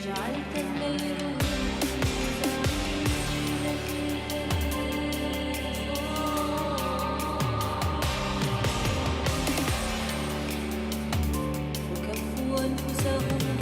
جعلت الليل وكفوا أنفسهم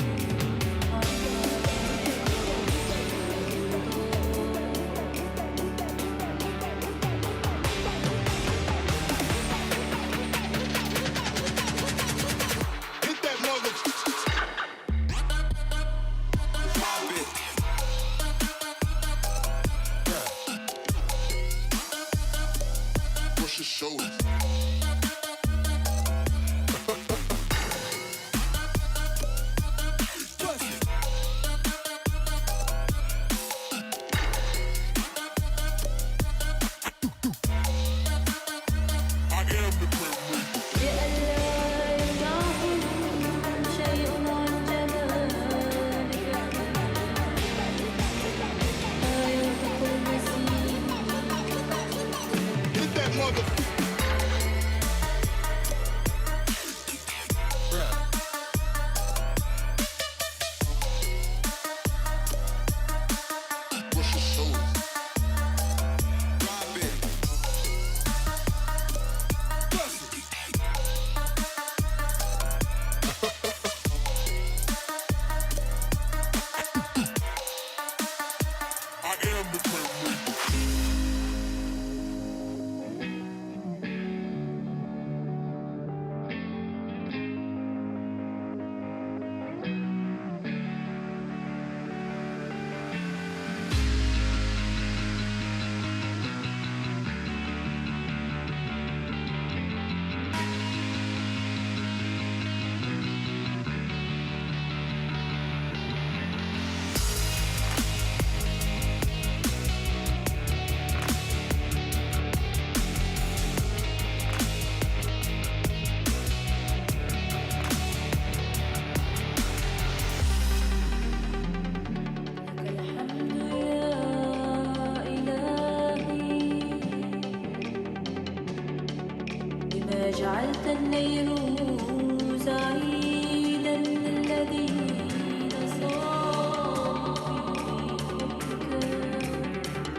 جعلت النيروز عيدا للذين صاروا في حبك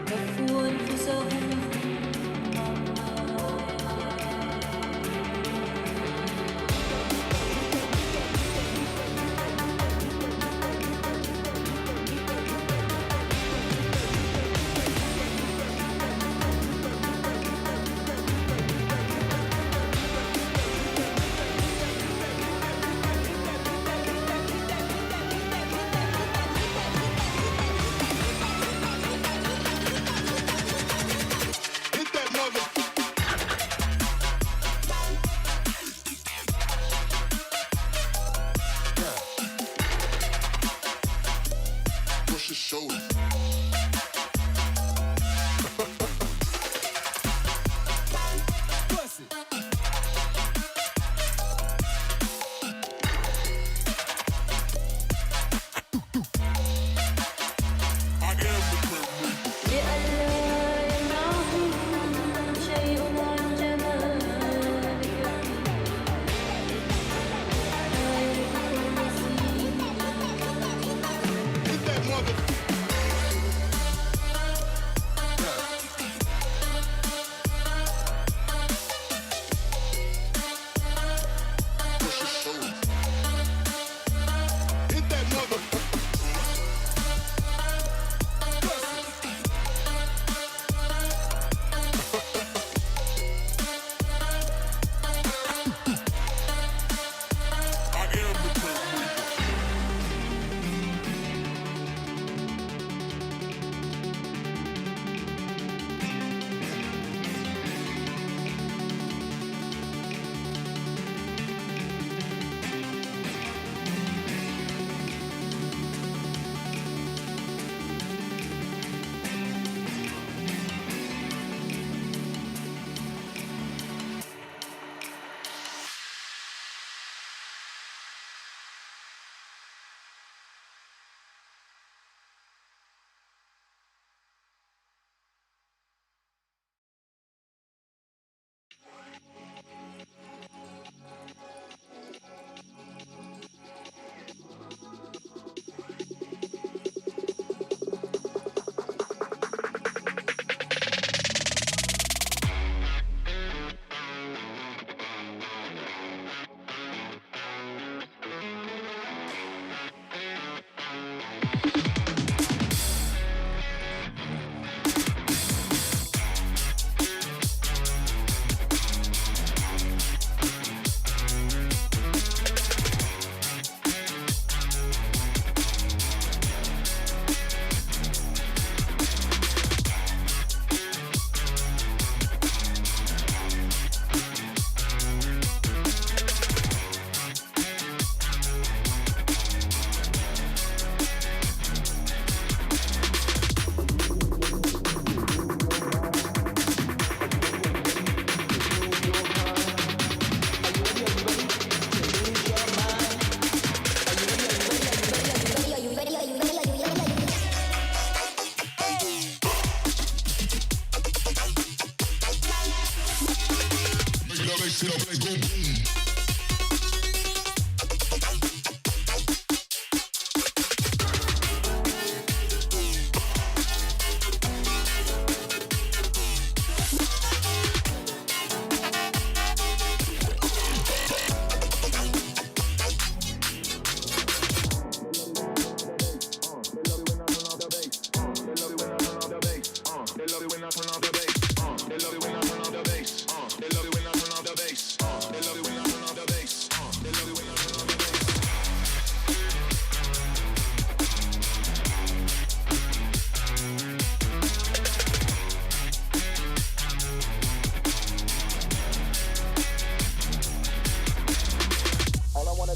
كفوا أنفسهم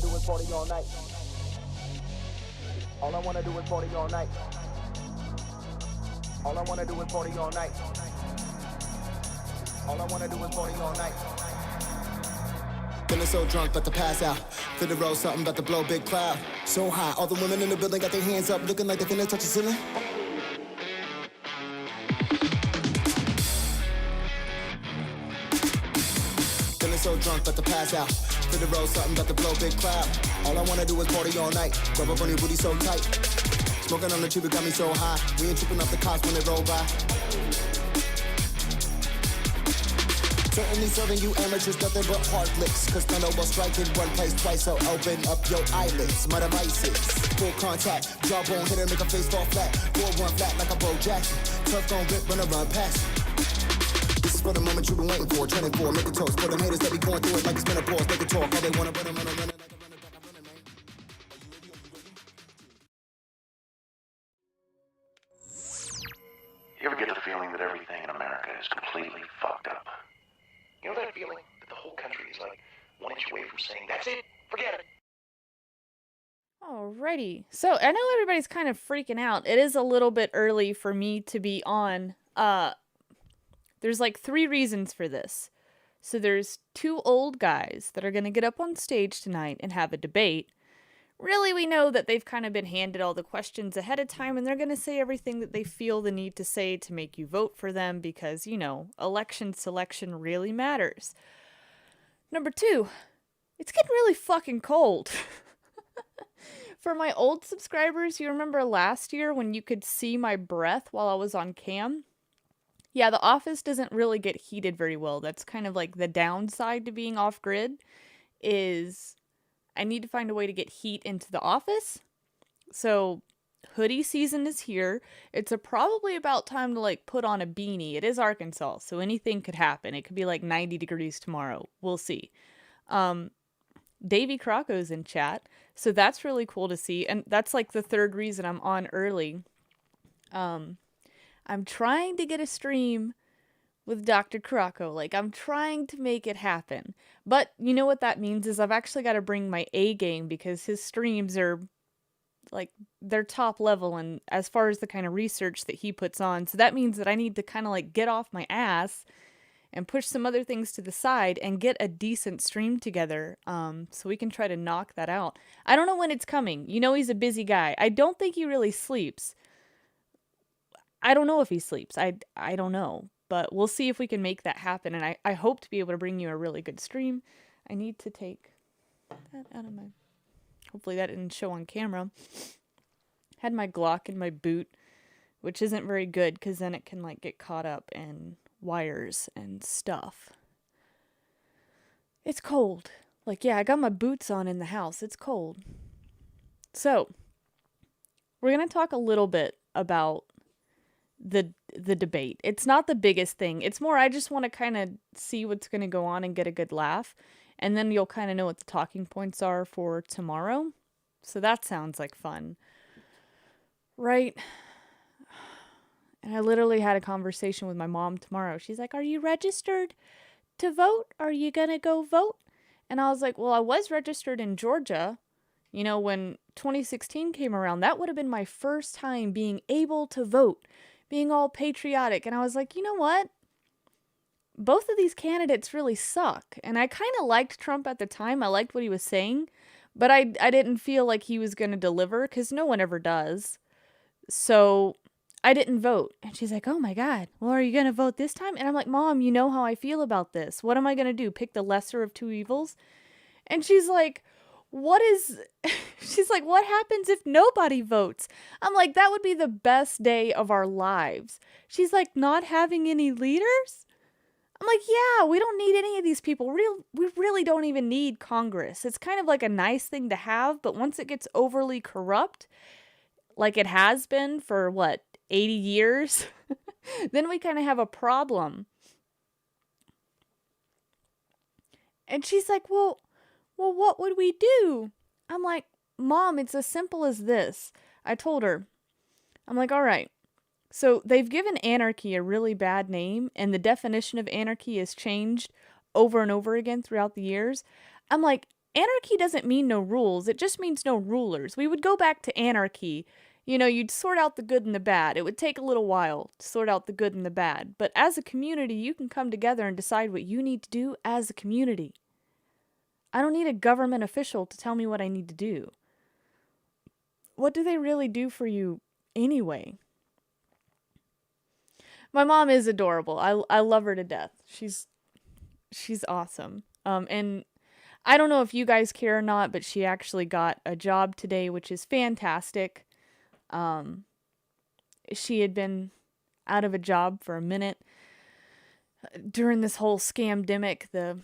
do is party all night. All I wanna do is party all night. All I wanna do is party all night. All I wanna do is party all night. Feeling so drunk, about to pass out. Feel the road, something about to blow, big cloud. So high, all the women in the building got their hands up, looking like they finna touch the ceiling. Feeling so drunk, about to pass out. Feel the road, something about to blow, big cloud. All I wanna do is party all night. Grab up on your booty so tight. Smoking on the tube, it got me so high. We ain't tripping off the cops when they roll by. Certainly serving you amateurs nothing but hard licks. Cause thunder will strike in one place twice, so open up your eyelids. My devices, full contact, jawbone hit her, make her face fall flat. 4-1 flat like a Bo Jackson. Turf gon' rip when I run past. This is for the moment you've been waiting for, training for, make a toast. For them haters that be going through it like it's been a pause, make a talk. All they wanna run like a running back, I'm running, man. You ever get the feeling that everything in America is completely fucked up? You know that feeling that the whole country is like 1 inch away from saying, that's it, forget it. Alrighty. So I know everybody's kind of freaking out. It is a little bit early for me to be on. There's like 3 reasons for this. So there's 2 old guys that are going to get up on stage tonight and have a debate. Really, we know that they've kind of been handed all the questions ahead of time, and they're going to say everything that they feel the need to say to make you vote for them because, you know, election selection really matters. Number 2, it's getting really fucking cold. For my old subscribers, you remember last year when you could see my breath while I was on cam? Yeah, the office doesn't really get heated very well. That's kind of like the downside to being off-grid is I need to find a way to get heat into the office. So hoodie season is here. It's probably about time to like put on a beanie. It is Arkansas, so anything could happen. It could be like 90 degrees tomorrow. We'll see. Davey Crocco's in chat, so that's really cool to see. And that's like the 3rd reason I'm on early. I'm trying to get a stream with Dr. Crocco. Like, I'm trying to make it happen. But you know what that means is I've actually got to bring my A game because his streams are, like, they're top level and as far as the kind of research that he puts on. So that means that I need to kind of, like, get off my ass and push some other things to the side and get a decent stream together so we can try to knock that out. I don't know when it's coming. You know he's a busy guy. I don't think he really sleeps. I don't know if he sleeps. I don't know. But we'll see if we can make that happen. And I hope to be able to bring you a really good stream. I need to take that out of my... Hopefully that didn't show on camera. Had my Glock in my boot, which isn't very good because then it can like get caught up in wires and stuff. It's cold. Like, yeah, I got my boots on in the house. It's cold. So, we're going to talk a little bit about the debate. It's not the biggest thing. It's more I just want to kind of see what's going to go on and get a good laugh. And then you'll kind of know what the talking points are for tomorrow. So that sounds like fun. Right? And I literally had a conversation with my mom tomorrow. She's like, are you registered to vote? Are you going to go vote? And I was like, well, I was registered in Georgia. You know, when 2016 came around, that would have been my first time being able to vote, being all patriotic. And I was like, you know what? Both of these candidates really suck. And I kind of liked Trump at the time. I liked what he was saying. But I didn't feel like he was going to deliver because no one ever does. So I didn't vote. And she's like, oh my God, well, are you going to vote this time? And I'm like, Mom, you know how I feel about this. What am I going to do? Pick the lesser of 2 evils? And she's like, she's like, what happens if nobody votes? I'm like, that would be the best day of our lives. She's like, not having any leaders? I'm like, yeah, we don't need any of these people. We really don't even need Congress. It's kind of like a nice thing to have, but once it gets overly corrupt, like it has been for, 80 years? Then we kind of have a problem. And she's like, well, what would we do? I'm like, Mom, it's as simple as this. I told her, I'm like, all right. So they've given anarchy a really bad name, and the definition of anarchy has changed over and over again throughout the years. I'm like, Anarchy doesn't mean no rules. It just means no rulers. We would go back to anarchy. You'd sort out the good and the bad. It would take a little while to sort out the good and the bad. But as a community, you can come together and decide what you need to do as a community. I don't need a government official to tell me what I need to do. What do they really do for you anyway? My mom is adorable. I love her to death. She's awesome. And I don't know if you guys care or not, but she actually got a job today, which is fantastic. She had been out of a job for a minute. During this whole scamdemic, the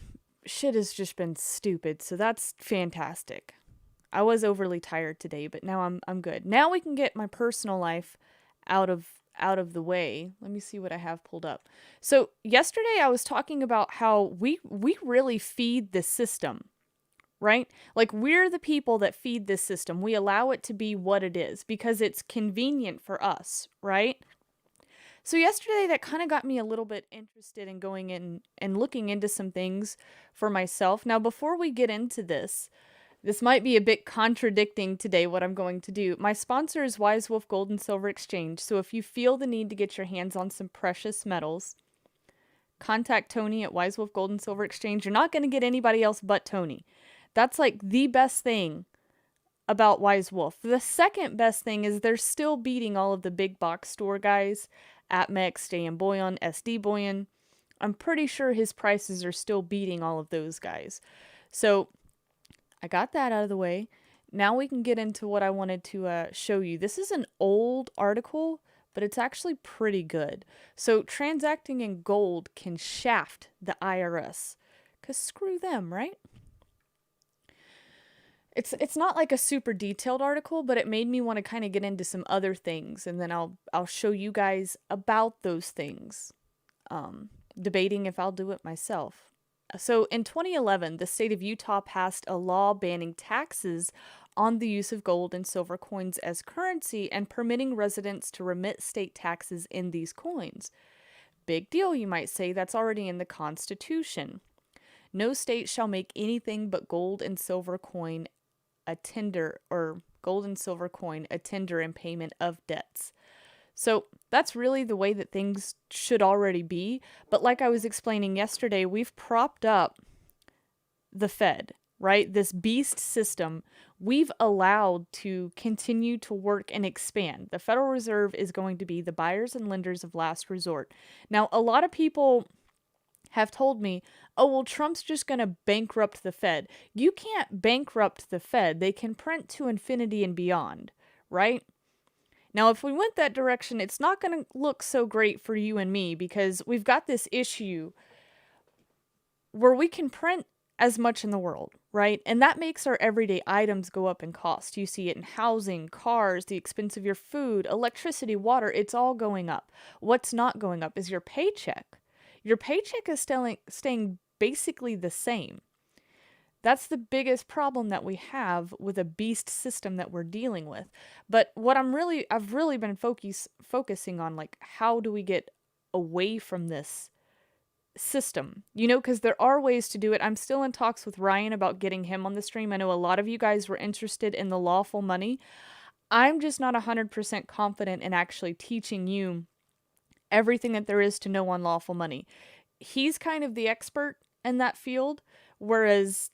shit has just been stupid, so that's fantastic. I was overly tired today, but now I'm good. Now we can get my personal life out of the way. Let me see what I have pulled up. So yesterday I was talking about how we really feed the system, right? Like, we're the people that feed this system. We allow it to be what it is because it's convenient for us, right? So yesterday that kind of got me a little bit interested in going in and looking into some things for myself. Now, before we get into this might be a bit contradicting today what I'm going to do. My sponsor is Wise Wolf Gold and Silver Exchange, so if you feel the need to get your hands on some precious metals, contact Tony at Wise Wolf Gold and Silver Exchange. You're not going to get anybody else but Tony. That's like the best thing about Wise Wolf. The second best thing is they're still beating all of the big box store guys, APMEX, Stay and Boyan, SD Boyan. I'm pretty sure his prices are still beating all of those guys. So I got that out of the way. Now we can get into what I wanted to show you. This is an old article, but it's actually pretty good. So transacting in gold can shaft the IRS, because screw them, right? It's not like a super detailed article, but it made me want to kind of get into some other things, and then I'll show you guys about those things, debating if I'll do it myself. So in 2011, the state of Utah passed a law banning taxes on the use of gold and silver coins as currency and permitting residents to remit state taxes in these coins. Big deal, you might say. That's already in the Constitution. No state shall make anything but gold and silver coin a tender, or gold and silver coin a tender in payment of debts. So that's really the way that things should already be. But like I was explaining yesterday, we've propped up the Fed, right? This beast system we've allowed to continue to work and expand. The Federal Reserve is going to be the buyers and lenders of last resort. Now, a lot of people have told me, oh, well, Trump's just going to bankrupt the Fed. You can't bankrupt the Fed. They can print to infinity and beyond, right? Now, if we went that direction, it's not going to look so great for you and me, because we've got this issue where we can print as much in the world, right? And that makes our everyday items go up in cost. You see it in housing, cars, the expense of your food, electricity, water. It's all going up. What's not going up is your paycheck. Your paycheck is staying basically the same. That's the biggest problem that we have with a beast system that we're dealing with. But what I've really been focusing on, like, how do we get away from this system? Because there are ways to do it. I'm still in talks with Ryan about getting him on the stream. I know a lot of you guys were interested in the lawful money. I'm just not 100% confident in actually teaching you everything that there is to know on lawful money. He's kind of the expert in that field, whereas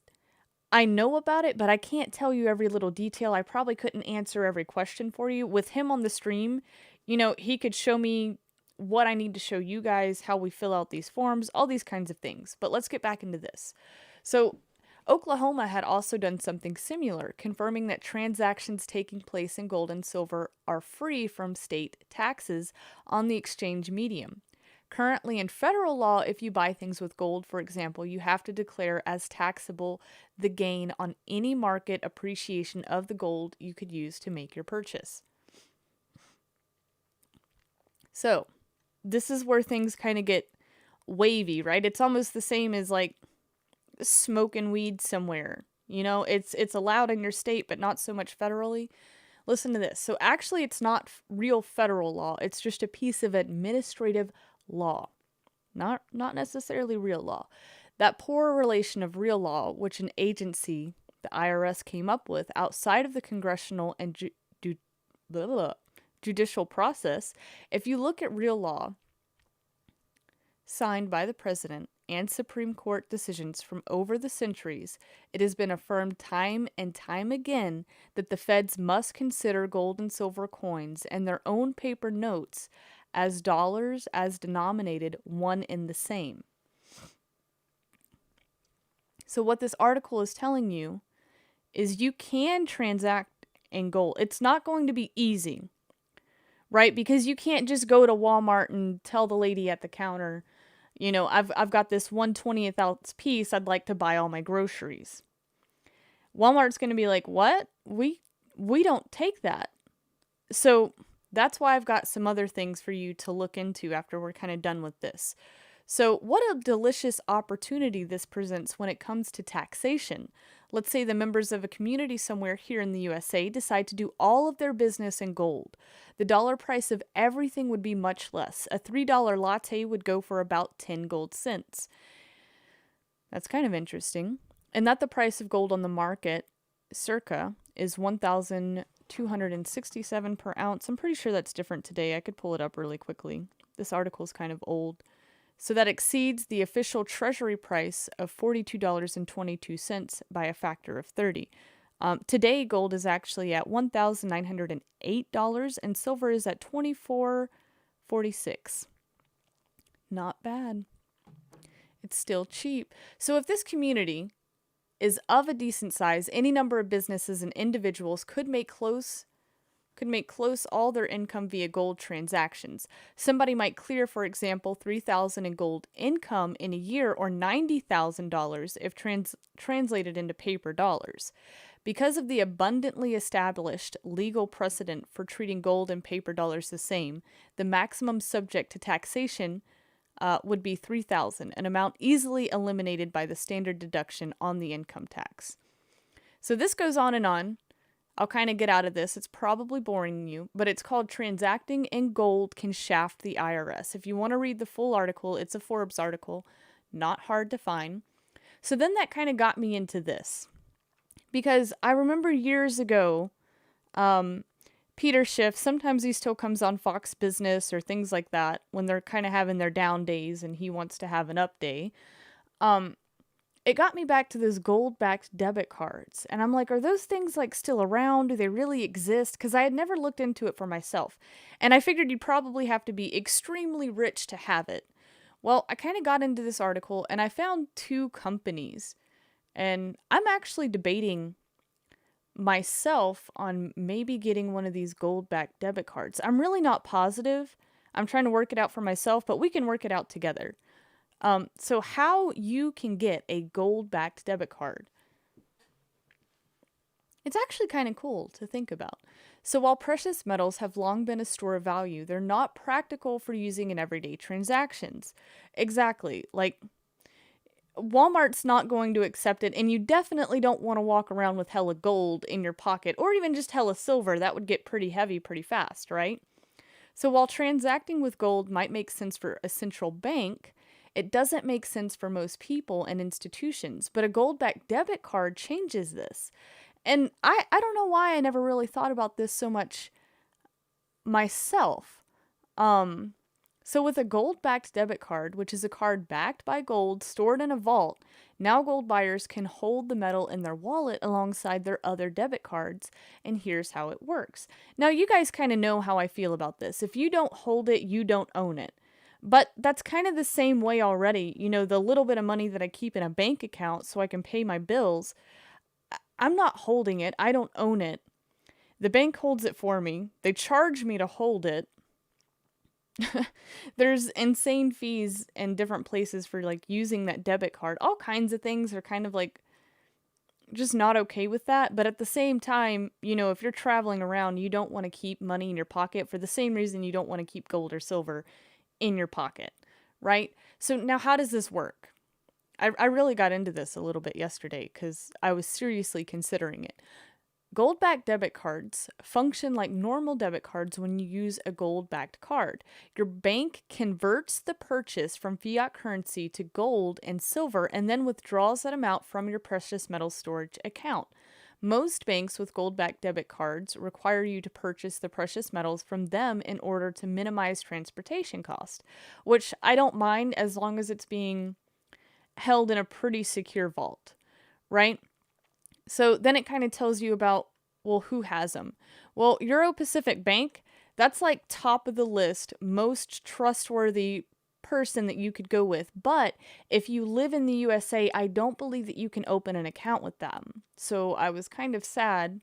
I know about it, but I can't tell you every little detail. I probably couldn't answer every question for you. With him on the stream, he could show me what I need to show you guys, how we fill out these forms, all these kinds of things. But let's get back into this. So Oklahoma had also done something similar, confirming that transactions taking place in gold and silver are free from state taxes on the exchange medium. Currently in federal law, if you buy things with gold, for example, you have to declare as taxable the gain on any market appreciation of the gold you could use to make your purchase. So, this is where things kind of get wavy, right? It's almost the same as like smoking weed somewhere. It's allowed in your state, but not so much federally. Listen to this. So actually, it's not real federal law. It's just a piece of administrative law, not necessarily real law. That poor relation of real law, which an agency the IRS came up with outside of the congressional and judicial process, if you look at real law signed by the president and Supreme Court decisions from over the centuries, it has been affirmed time and time again that the feds must consider gold and silver coins and their own paper notes as dollars as denominated one and the same. So what this article is telling you is you can transact in gold. It's not going to be easy, right? Because you can't just go to Walmart and tell the lady at the counter, you know, I've got this 1/20th ounce piece. I'd like to buy all my groceries. Walmart's going to be like, what? We don't take that. So that's why I've got some other things for you to look into after we're kind of done with this. So what a delicious opportunity this presents when it comes to taxation. Let's say the members of a community somewhere here in the USA decide to do all of their business in gold. The dollar price of everything would be much less. A $3 latte would go for about 10 gold cents. That's kind of interesting. And that the price of gold on the market, circa, is $1,267 per ounce. I'm pretty sure that's different today. I could pull it up really quickly. This article is kind of old. So that exceeds the official Treasury price of $42.22 by a factor of 30. Today, gold is actually at $1,908 and silver is at $24.46. Not bad. It's still cheap. So if this community is of a decent size, any number of businesses and individuals could make close all their income via gold transactions. Somebody might clear, for example, $3,000 in gold income in a year, or $90,000 if translated into paper dollars. Because of the abundantly established legal precedent for treating gold and paper dollars the same, the maximum subject to taxation would be $3,000, an amount easily eliminated by the standard deduction on the income tax. So this goes on and on. I'll kind of get out of this. It's probably boring you, but it's called Transacting in Gold Can Shaft the IRS. If you want to read the full article, it's a Forbes article, not hard to find. So then that kind of got me into this, because I remember years ago, Peter Schiff, sometimes he still comes on Fox Business or things like that when they're kind of having their down days and he wants to have an up day. It got me back to those gold-backed debit cards. And I'm like, are those things like still around? Do they really exist? Because I had never looked into it for myself. And I figured you'd probably have to be extremely rich to have it. Well, I kind of got into this article and I found two companies. And I'm actually debating myself on maybe getting one of these gold-backed debit cards. I'm really not positive. I'm trying to work it out for myself, but we can work it out together. So how you can get a gold-backed debit card. It's actually kind of cool to think about. So while precious metals have long been a store of value, they're not practical for using in everyday transactions. Exactly. Like, Walmart's not going to accept it, and you definitely don't want to walk around with hella gold in your pocket, or even just hella silver. That would get pretty heavy pretty fast, right? So while transacting with gold might make sense for a central bank, it doesn't make sense for most people and institutions, but a gold-backed debit card changes this. And I don't know why I never really thought about this so much myself. So with a gold-backed debit card, which is a card backed by gold stored in a vault, now gold buyers can hold the metal in their wallet alongside their other debit cards, and here's how it works. Now you guys kind of know how I feel about this. If you don't hold it, you don't own it. But that's kind of the same way already. You know, the little bit of money that I keep in a bank account so I can pay my bills, I'm not holding it. I don't own it. The bank holds it for me. They charge me to hold it. There's insane fees in different places for like using that debit card. All kinds of things are kind of like just not okay with that. But at the same time, you know, if you're traveling around, you don't want to keep money in your pocket for the same reason you don't want to keep gold or silver in your pocket, right? So now how does this work? I really got into this a little bit yesterday because I was seriously considering it. Gold-backed debit cards function like normal debit cards when you use a gold-backed card. Your bank converts the purchase from fiat currency to gold and silver and then withdraws that amount from your precious metal storage account. Most banks with gold-backed debit cards require you to purchase the precious metals from them in order to minimize transportation cost, which I don't mind as long as it's being held in a pretty secure vault, right? So then it kind of tells you about, well, who has them? Well, Euro Pacific Bank, that's like top of the list, most trustworthy person that you could go with. But if you live in the USA, I don't believe that you can open an account with them. So I was kind of sad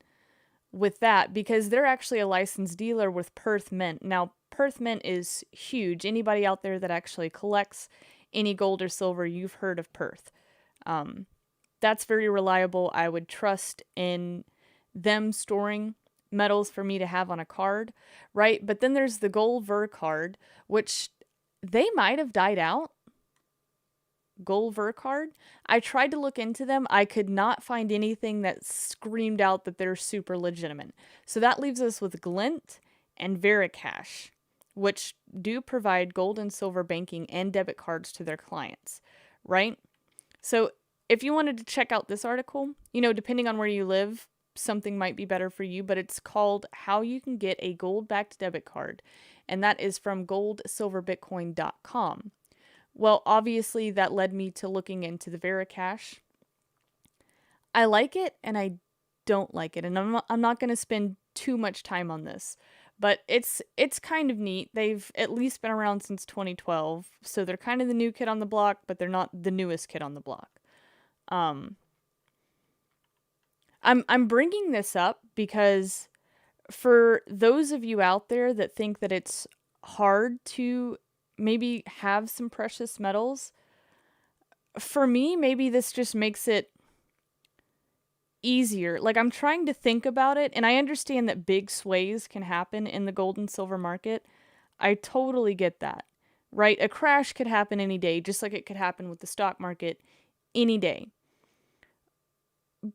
with that because they're actually a licensed dealer with Perth Mint. Now, Perth Mint is huge. Anybody out there that actually collects any gold or silver, you've heard of Perth. That's very reliable. I would trust in them storing metals for me to have on a card, right? But then there's the Gold Ver card, which they might have died out. Gold Ver card. I tried to look into them. I could not find anything that screamed out that they're super legitimate. So that leaves us with Glint and Vericash, which do provide gold and silver banking and debit cards to their clients, right? So if you wanted to check out this article, depending on where you live, something might be better for you, but it's called How You Can Get a Gold-Backed Debit Card, and that is from goldsilverbitcoin.com. Well, obviously that led me to looking into the Vericash. I like it and I don't like it, and I'm not going to spend too much time on this, but it's kind of neat. They've at least been around since 2012, so they're kind of the new kid on the block, but they're not the newest kid on the block. I'm bringing this up because for those of you out there that think that it's hard to maybe have some precious metals, for me, maybe this just makes it easier. Like, I'm trying to think about it, and I understand that big sways can happen in the gold and silver market. I totally get that, right? A crash could happen any day, just like it could happen with the stock market any day.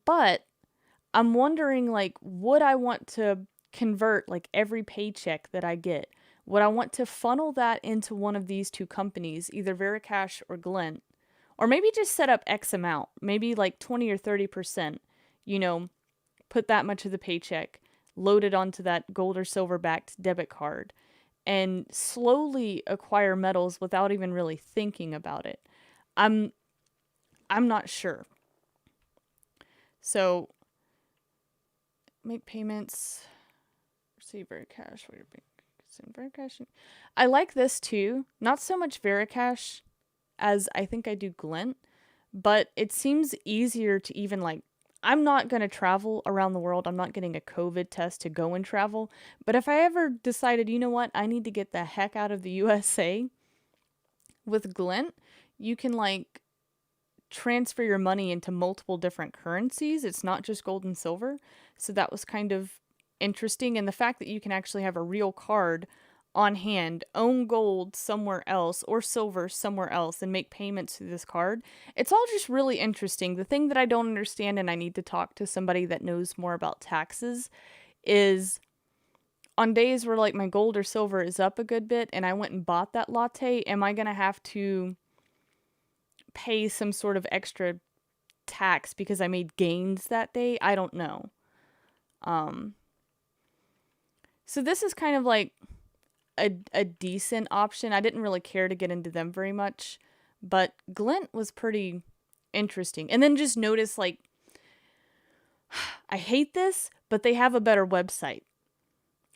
But I'm wondering, like, would I want to convert, like, every paycheck that I get? Would I want to funnel that into one of these two companies, either Vericash or Glint? Or maybe just set up X amount, maybe like 20 or 30%, put that much of the paycheck, load it onto that gold or silver backed debit card, and slowly acquire metals without even really thinking about it. I'm not sure. So, make payments, receive Vericash, where your bank send Vericash. I like this too. Not so much Vericash as I think I do Glint, but it seems easier to even I'm not going to travel around the world. I'm not getting a COVID test to go and travel. But if I ever decided, you know what, I need to get the heck out of the USA, with Glint, you can transfer your money into multiple different currencies. It's not just gold and silver. So that was kind of interesting. And the fact that you can actually have a real card on hand, own gold somewhere else or silver somewhere else, and make payments through this card. It's all just really interesting. The thing that I don't understand, and I need to talk to somebody that knows more about taxes, is on days where my gold or silver is up a good bit and I went and bought that latte, am I going to have to pay some sort of extra tax because I made gains that day? I don't know. So this is kind of a decent option. I didn't really care to get into them very much, but Glint was pretty interesting. And then just notice, I hate this, but they have a better website.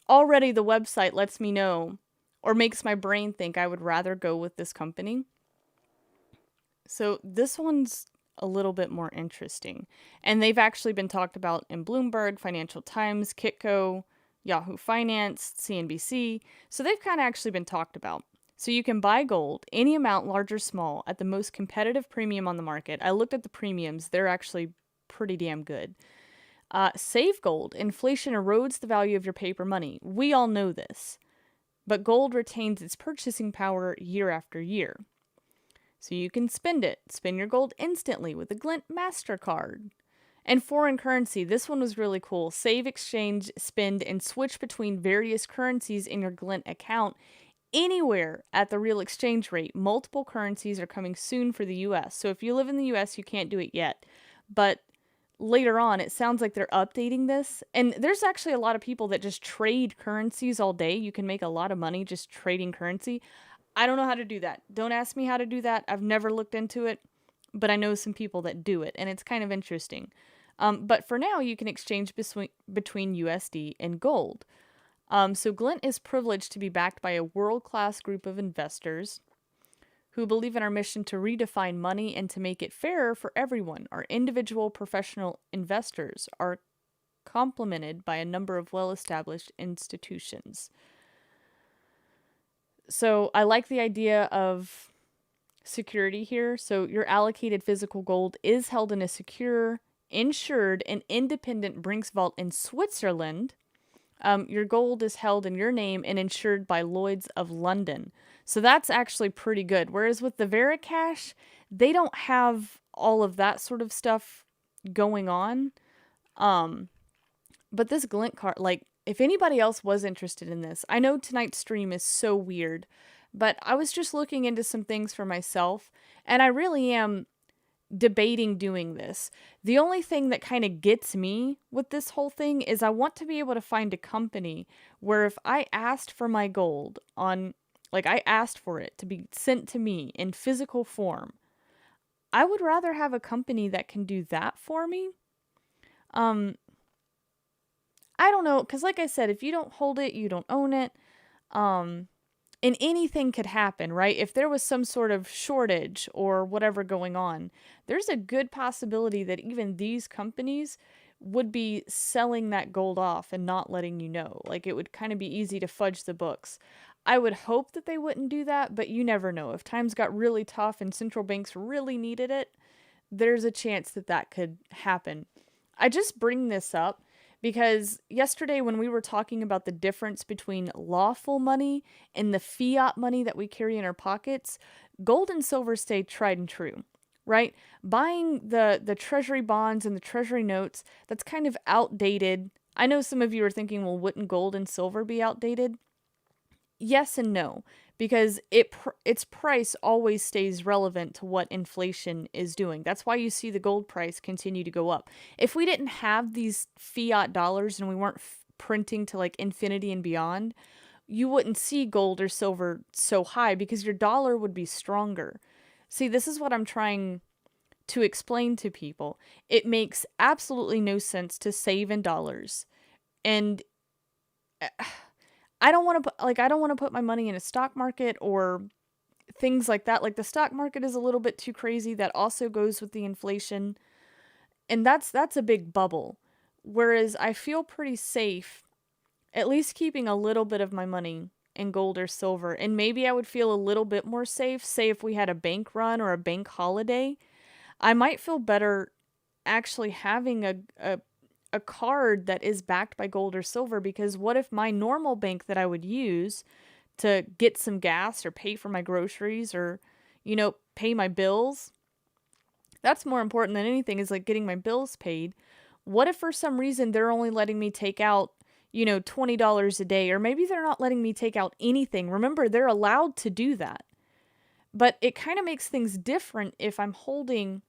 Already the website lets me know, or makes my brain think I would rather go with this company. So this one's a little bit more interesting. And they've actually been talked about in Bloomberg, Financial Times, Kitco, Yahoo Finance, CNBC. So they've kind of actually been talked about. So you can buy gold, any amount, large or small, at the most competitive premium on the market. I looked at the premiums. They're actually pretty damn good. Save gold. Inflation erodes the value of your paper money. We all know this. But gold retains its purchasing power year after year. So you can spend it. Spend your gold instantly with a Glint MasterCard. And foreign currency, this one was really cool. Save, exchange, spend, and switch between various currencies in your Glint account anywhere at the real exchange rate. Multiple currencies are coming soon for the US. So if you live in the US, you can't do it yet. But later on, it sounds like they're updating this. And there's actually a lot of people that just trade currencies all day. You can make a lot of money just trading currency. I don't know how to do that. Don't ask me how to do that. I've never looked into it, but I know some people that do it, and it's kind of interesting. But for now, you can exchange between USD and gold. So Glint is privileged to be backed by a world-class group of investors who believe in our mission to redefine money and to make it fairer for everyone. Our individual professional investors are complemented by a number of well-established institutions. So I like the idea of security here. So your allocated physical gold is held in a secure, insured, and independent Brinks vault in Switzerland. Your gold is held in your name and insured by Lloyd's of London. So that's actually pretty good. Whereas with the Vericash, they don't have all of that sort of stuff going on. But this Glint card, like, if anybody else was interested in this, I know tonight's stream is so weird, but I was just looking into some things for myself, and I really am debating doing this. The only thing that kind of gets me with this whole thing is I want to be able to find a company where if I asked for my gold on, like, I asked for it to be sent to me in physical form, I would rather have a company that can do that for me. I don't know, because like I said, if you don't hold it, you don't own it. And anything could happen, right? If there was some sort of shortage or whatever going on, there's a good possibility that even these companies would be selling that gold off and not letting you know. Like, it would kind of be easy to fudge the books. I would hope that they wouldn't do that, but you never know. If times got really tough and central banks really needed it, there's a chance that that could happen. I just bring this up because yesterday when we were talking about the difference between lawful money and the fiat money that we carry in our pockets, gold and silver stay tried and true, right? Buying the treasury bonds and the treasury notes, that's kind of outdated. I know some of you are thinking, well, wouldn't gold and silver be outdated? Yes and no, because its price always stays relevant to what inflation is doing. That's why you see the gold price continue to go up. If we didn't have these fiat dollars and we weren't printing to like infinity and beyond, you wouldn't see gold or silver so high because your dollar would be stronger. See, this is what I'm trying to explain to people. It makes absolutely no sense to save in dollars. And I don't want to put my money in a stock market or things like that. Like, the stock market is a little bit too crazy. That also goes with the inflation. And that's a big bubble. Whereas I feel pretty safe at least keeping a little bit of my money in gold or silver. And maybe I would feel a little bit more safe, say if we had a bank run or a bank holiday. I might feel better actually having a card that is backed by gold or silver, because what if my normal bank that I would use to get some gas or pay for my groceries or, pay my bills, that's more important than anything, is like getting my bills paid. What if for some reason they're only letting me take out, $20 a day, or maybe they're not letting me take out anything? Remember, they're allowed to do that. But it kind of makes things different if I'm holding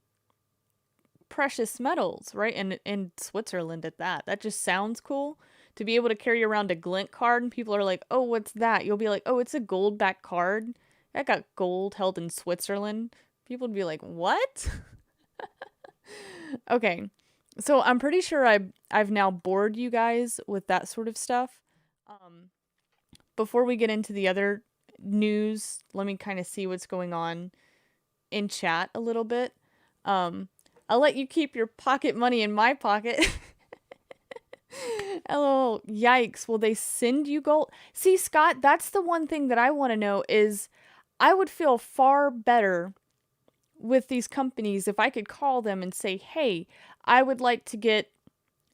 precious metals, right? And in Switzerland at that. That just sounds cool to be able to carry around a Glint card, and people are like, "Oh, what's that?" You'll be like, "Oh, it's a gold backed card. That got gold held in Switzerland." People would be like, "What?" Okay. So I'm pretty sure I've now bored you guys with that sort of stuff. Before we get into the other news, let me kind of see what's going on in chat a little bit. I'll let you keep your pocket money in my pocket. LOL, yikes. Will they send you gold? See, Scott, that's the one thing that I want to know is I would feel far better with these companies if I could call them and say, "Hey, I would like to get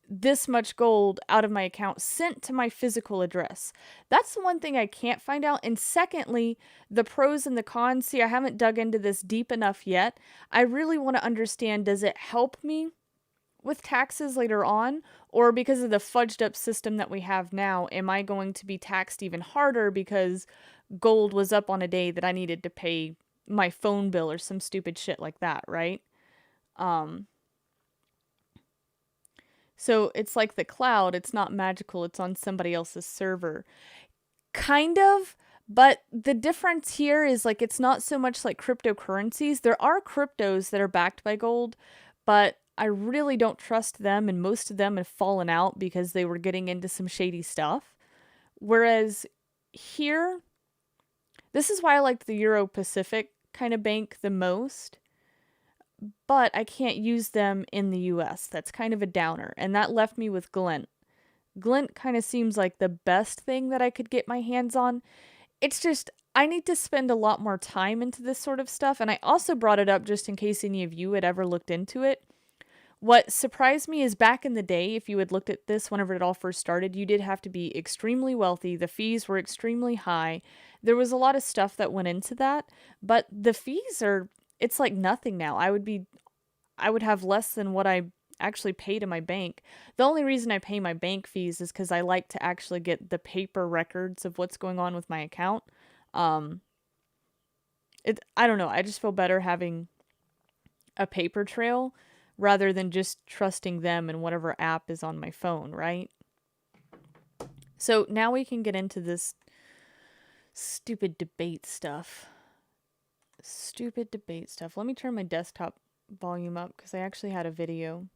this much gold out of my account sent to my physical address." That's the one thing I can't find out. And secondly, the pros and the cons. See, I haven't dug into this deep enough yet. I really want to understand, does it help me with taxes later on, or because of the fudged up system that we have now, am I going to be taxed even harder because gold was up on a day that I needed to pay my phone bill or some stupid shit like that, right? So it's like the cloud, it's not magical, it's on somebody else's server. Kind of, but the difference here is like it's not so much like cryptocurrencies. There are cryptos that are backed by gold, but I really don't trust them, and most of them have fallen out because they were getting into some shady stuff. Whereas here, this is why I liked the Euro Pacific kind of bank the most, but I can't use them in the US. That's kind of a downer, and that left me with Glint. Glint kind of seems like the best thing that I could get my hands on. It's just, I need to spend a lot more time into this sort of stuff, and I also brought it up just in case any of you had ever looked into it. What surprised me is back in the day, if you had looked at this whenever it all first started, you did have to be extremely wealthy. The fees were extremely high. There was a lot of stuff that went into that, but the fees are, it's like nothing now. I would have less than what I actually pay to my bank. The only reason I pay my bank fees is because I like to actually get the paper records of what's going on with my account. I don't know. I just feel better having a paper trail rather than just trusting them and whatever app is on my phone, right? So now we can get into this stupid debate stuff. Stupid debate stuff. Let me turn my desktop volume up because I actually had a video.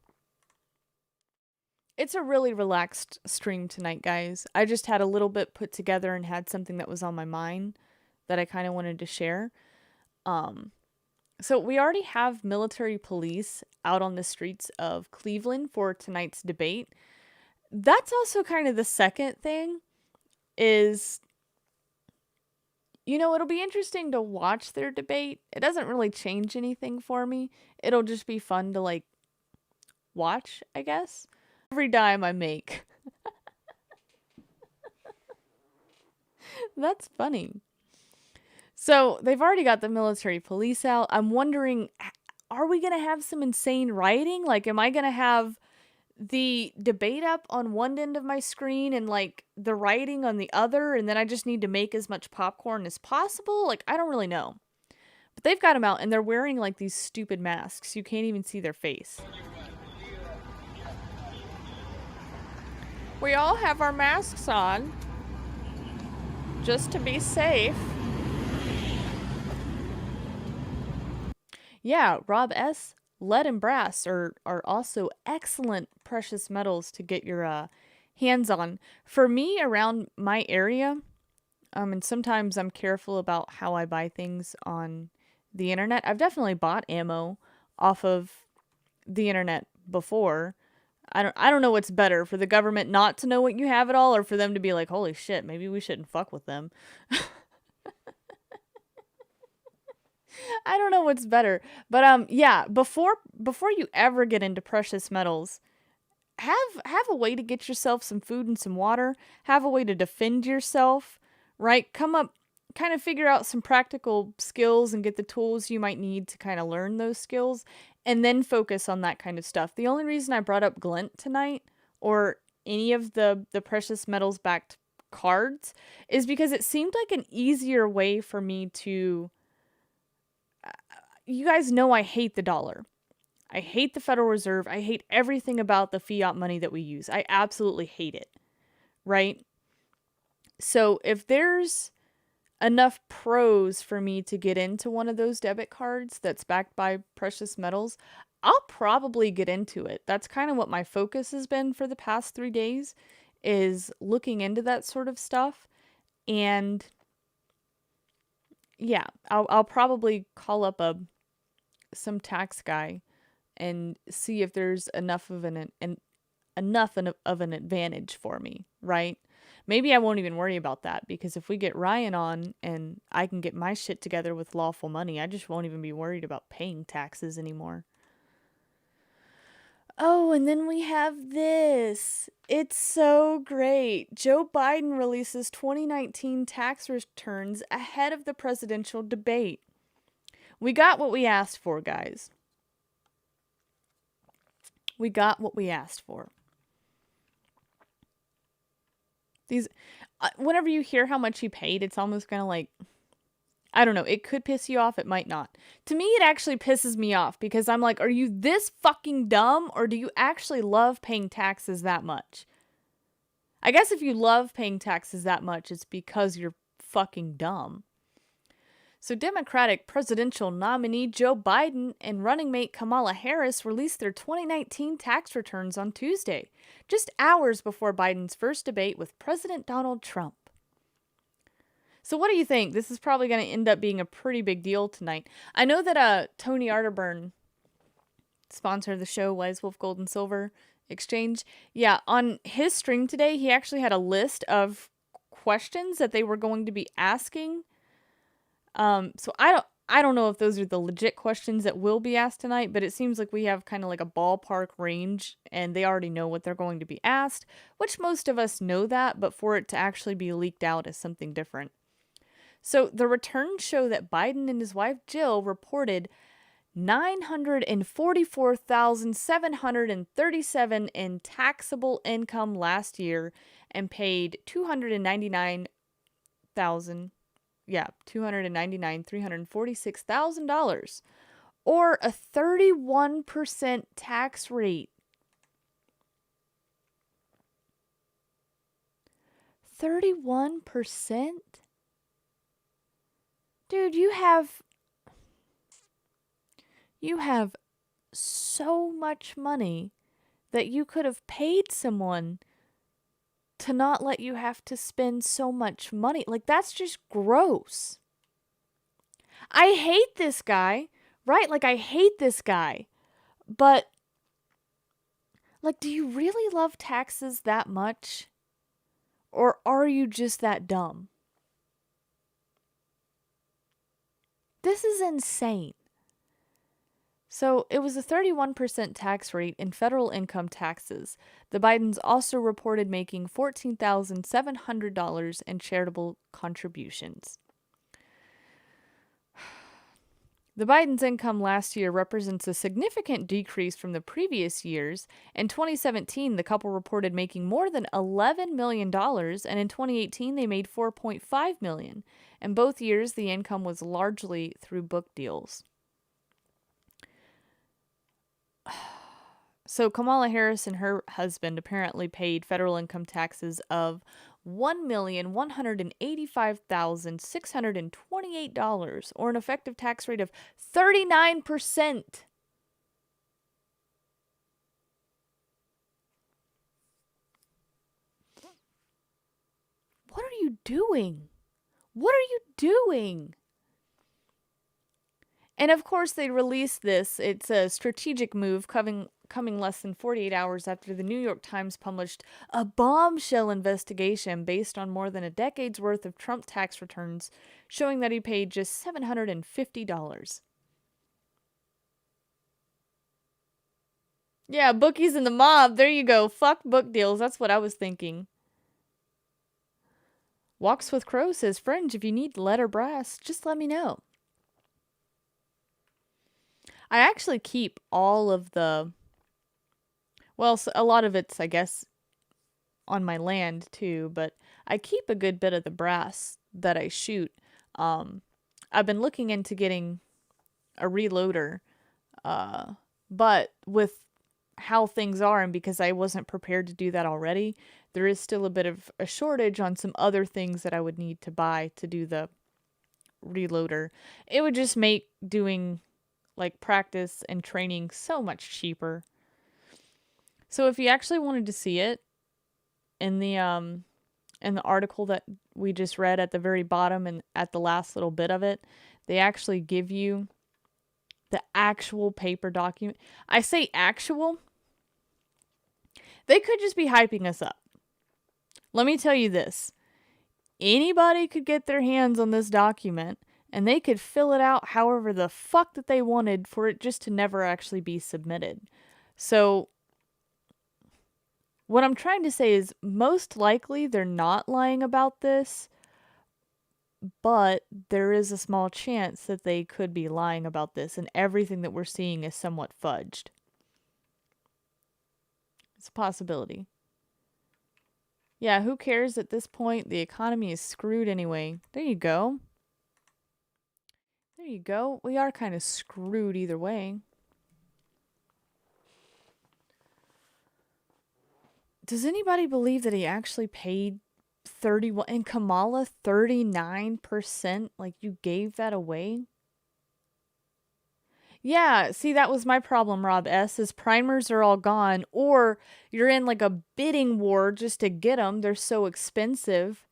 It's a really relaxed stream tonight, guys. I just had a little bit put together and had something that was on my mind that I kind of wanted to share. So we already have military police out on the streets of Cleveland for tonight's debate. That's also kind of the second thing is, you know, it'll be interesting to watch their debate. It doesn't really change anything for me. It'll just be fun to like watch, I guess. Every dime I make. That's funny. So they've already got the military police out. I'm wondering, are we going to have some insane rioting? Like, am I going to have the debate up on one end of my screen and like the rioting on the other, and then I just need to make as much popcorn as possible? Like, I don't really know. But they've got them out and they're wearing like these stupid masks. You can't even see their face. We all have our masks on just to be safe. Yeah, Rob S., lead and brass are also excellent precious metals to get your hands on. For me, around my area, and sometimes I'm careful about how I buy things on the internet. I've definitely bought ammo off of the internet before. I don't know what's better, for the government not to know what you have at all, or for them to be like, holy shit, maybe we shouldn't fuck with them. I don't know what's better. But yeah, before you ever get into precious metals, have a way to get yourself some food and some water, have a way to defend yourself, right? Come up, kind of figure out some practical skills and get the tools you might need to kind of learn those skills, and then focus on that kind of stuff. The only reason I brought up Glint tonight, or any of the precious metals backed cards, is because it seemed like an easier way for me to... You guys know I hate the dollar. I hate the Federal Reserve. I hate everything about the fiat money that we use. I absolutely hate it, right? So if there's enough pros for me to get into one of those debit cards that's backed by precious metals, I'll probably get into it. That's kind of what my focus has been for the past 3 days, is looking into that sort of stuff. And yeah, I'll probably call up some tax guy and see if there's enough of an advantage for me, right? Maybe I won't even worry about that, because if we get Ryan on and I can get my shit together with lawful money, I just won't even be worried about paying taxes anymore. Oh, and then we have this. It's so great. Joe Biden releases 2019 tax returns ahead of the presidential debate. We got what we asked for, guys. We got what we asked for. These, whenever you hear how much he paid, it's almost kind of like, I don't know, it could piss you off, it might not. To me, it actually pisses me off because I'm like, are you this fucking dumb or do you actually love paying taxes that much? I guess if you love paying taxes that much, it's because you're fucking dumb. So Democratic presidential nominee Joe Biden and running mate Kamala Harris released their 2019 tax returns on Tuesday, just hours before Biden's first debate with President Donald Trump. So what do you think? This is probably going to end up being a pretty big deal tonight. I know that Tony ARTERBURN, sponsor of the show, Wise Wolf Gold and Silver Exchange, yeah, on his stream today, he actually had a list of questions that they were going to be asking. So I don't know if those are the legit questions that will be asked tonight, but it seems like we have kind of like a ballpark range and they already know what they're going to be asked, which most of us know that, but for it to actually be leaked out is something different. So the returns show that Biden and his wife Jill reported $944,737 in taxable income last year and paid $346,000 or a 31% tax rate. 31%? Dude, you have so much money that you could have paid someone to not let you have to spend so much money. Like, that's just gross. I hate this guy, right? Like, I hate this guy. But, like, do you really love taxes that much? Or are you just that dumb? This is insane. So it was a 31% tax rate in federal income taxes. The Bidens also reported making $14,700 in charitable contributions. The Bidens' income last year represents a significant decrease from the previous years. In 2017, the couple reported making more than $11 million, and in 2018, they made $4.5 million. In both years, the income was largely through book deals. So Kamala Harris and her husband apparently paid federal income taxes of $1,185,628, or an effective tax rate of 39%. What are you doing? What are you doing? And of course, they released this. It's a strategic move coming less than 48 hours after the New York Times published a bombshell investigation based on more than a decade's worth of Trump tax returns, showing that he paid just $750. Yeah, bookies and the mob. There you go. Fuck book deals. That's what I was thinking. Walks with Crow says, Fringe, if you need letter brass, just let me know. I actually keep all of the, well, a lot of it's, I guess, on my land too, but I keep a good bit of the brass that I shoot. I've been looking into getting a reloader, but with how things are, and because I wasn't prepared to do that already, there is still a bit of a shortage on some other things that I would need to buy to do the reloader. It would just make doing like practice and training so much cheaper. So if you actually wanted to see it in the article that we just read at the very bottom and at the last little bit of it, they actually give you the actual paper document. I say actual. They could just be hyping us up. Let me tell you this. Anybody could get their hands on this document and they could fill it out however the fuck that they wanted for it just to never actually be submitted. So what I'm trying to say is most likely they're not lying about this, but there is a small chance that they could be lying about this and everything that we're seeing is somewhat fudged. It's a possibility. Yeah, who cares at this point? The economy is screwed anyway. There you go. There you go. We are kind of screwed either way. Does anybody believe that he actually paid 31 and Kamala 39%? Like, you gave that away? Yeah, see, that was my problem, Rob S. His primers are all gone, or you're in like a bidding war just to get them. They're so expensive.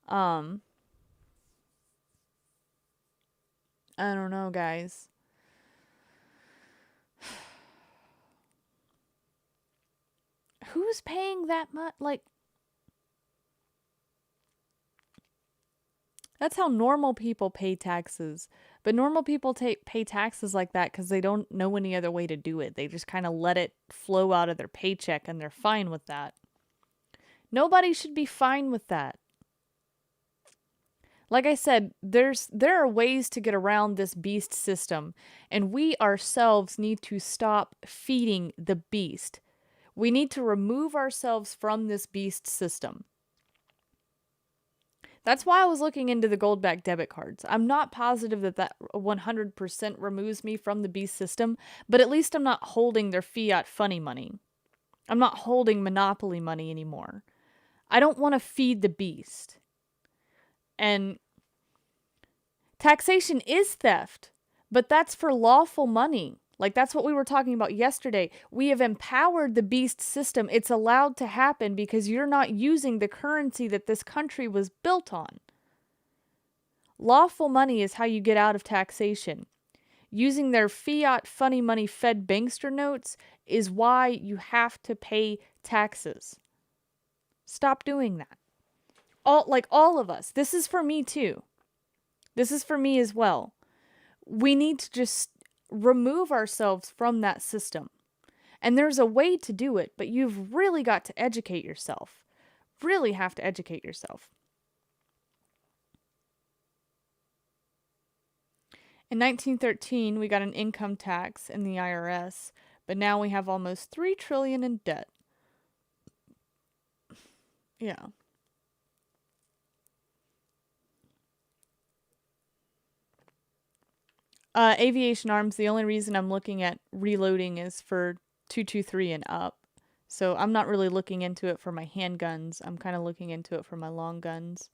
I don't know, guys. Who's paying that much? Like, that's how normal people pay taxes. But normal people pay taxes like that because they don't know any other way to do it. They just kind of let it flow out of their paycheck and they're fine with that. Nobody should be fine with that. Like I said, there are ways to get around this beast system, and we ourselves need to stop feeding the beast. We need to remove ourselves from this beast system. That's why I was looking into the gold-backed debit cards. I'm not positive that 100% removes me from the beast system, but at least I'm not holding their fiat funny money. I'm not holding monopoly money anymore. I don't want to feed the beast. And taxation is theft, but that's for lawful money. Like, that's what we were talking about yesterday. We have empowered the beast system. It's allowed to happen because you're not using the currency that this country was built on. Lawful money is how you get out of taxation. Using their fiat funny money Fed bankster notes is why you have to pay taxes. Stop doing that. All of us. This is for me too. This is for me as well. We need to just remove ourselves from that system. And there's a way to do it, but you've really got to educate yourself. Really have to educate yourself. In 1913, we got an income tax in the IRS, but now we have almost $3 trillion in debt. Yeah. Aviation arms, the only reason I'm looking at reloading is for 223 and up. So I'm not really looking into it for my handguns. I'm kind of looking into it for my long guns.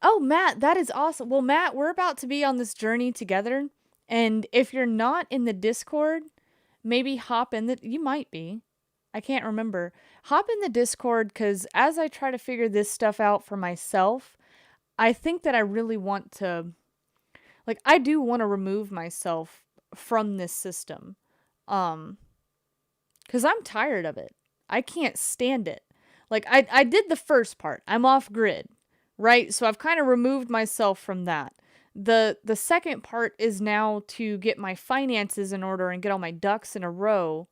Oh, Matt, that is awesome. Well, Matt, we're about to be on this journey together. And if you're not in the Discord, maybe hop in you might be. I can't remember. Hop in the Discord, because as I try to figure this stuff out for myself, I think that I really want to, like, I do want to remove myself from this system. Because I'm tired of it. I can't stand it. Like, I did the first part. I'm off grid, right? So I've kind of removed myself from that. The second part is now to get my finances in order and get all my ducks in a row.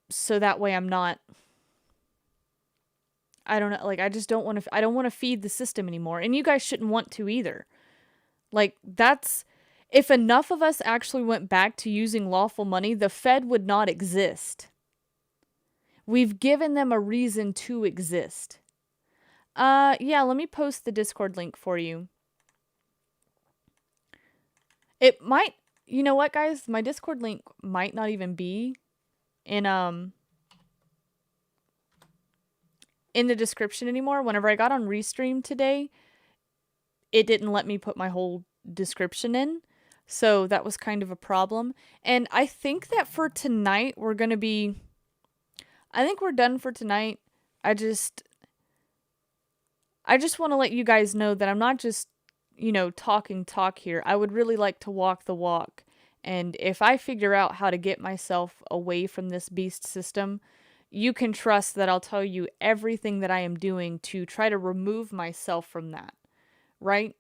So that way I'm not, I don't know, like, I just don't want to, I don't want to feed the system anymore. And you guys shouldn't want to either. Like, that's, if enough of us actually went back to using lawful money, the Fed would not exist. We've given them a reason to exist. Yeah, let me post the Discord link for you. It might, you know what, guys? My Discord link might not even be in the description anymore. Whenever I got on Restream today, it didn't let me put my whole description in. So that was kind of a problem. And I think that for tonight, we're going to be, I think we're done for tonight. I just want to let you guys know that I'm not just, you know, talking talk here. I would really like to walk the walk. And if I figure out how to get myself away from this beast system, you can trust that I'll tell you everything that I am doing to try to remove myself from that, right?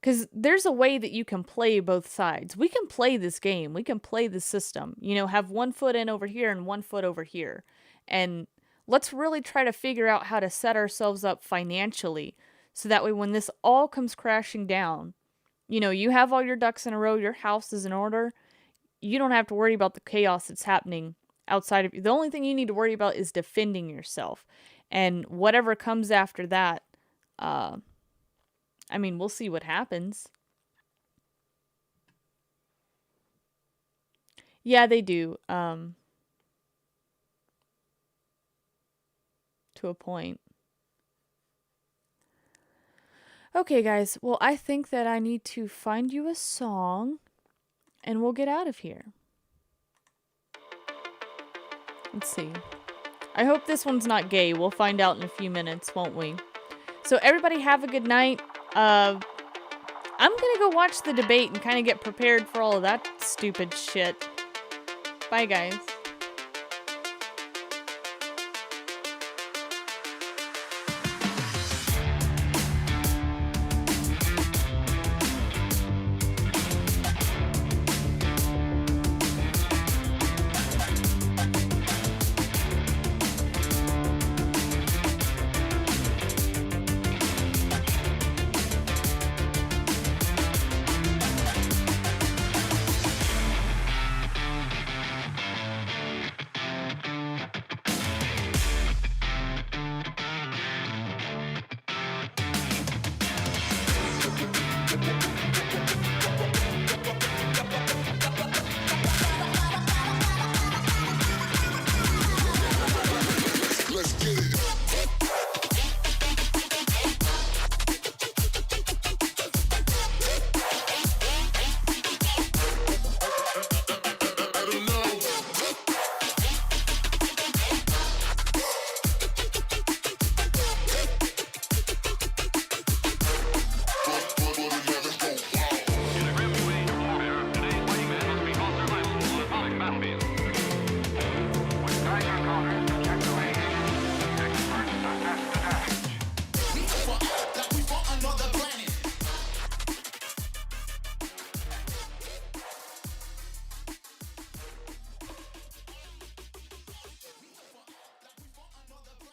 Because there's a way that you can play both sides. We can play this game. We can play the system. You know, have 1 foot in over here and 1 foot over here. And let's really try to figure out how to set ourselves up financially so that way when this all comes crashing down, you know, you have all your ducks in a row, your house is in order, you don't have to worry about the chaos that's happening outside of you. The only thing you need to worry about is defending yourself. And whatever comes after that, I mean, we'll see what happens. Yeah, they do. To a point. Okay, guys. Well, I think that I need to find you a song, and we'll get out of here. Let's see. I hope this one's not gay. We'll find out in a few minutes, won't we? So everybody have a good night. I'm gonna go watch the debate and kind of get prepared for all of that stupid shit. Bye, guys.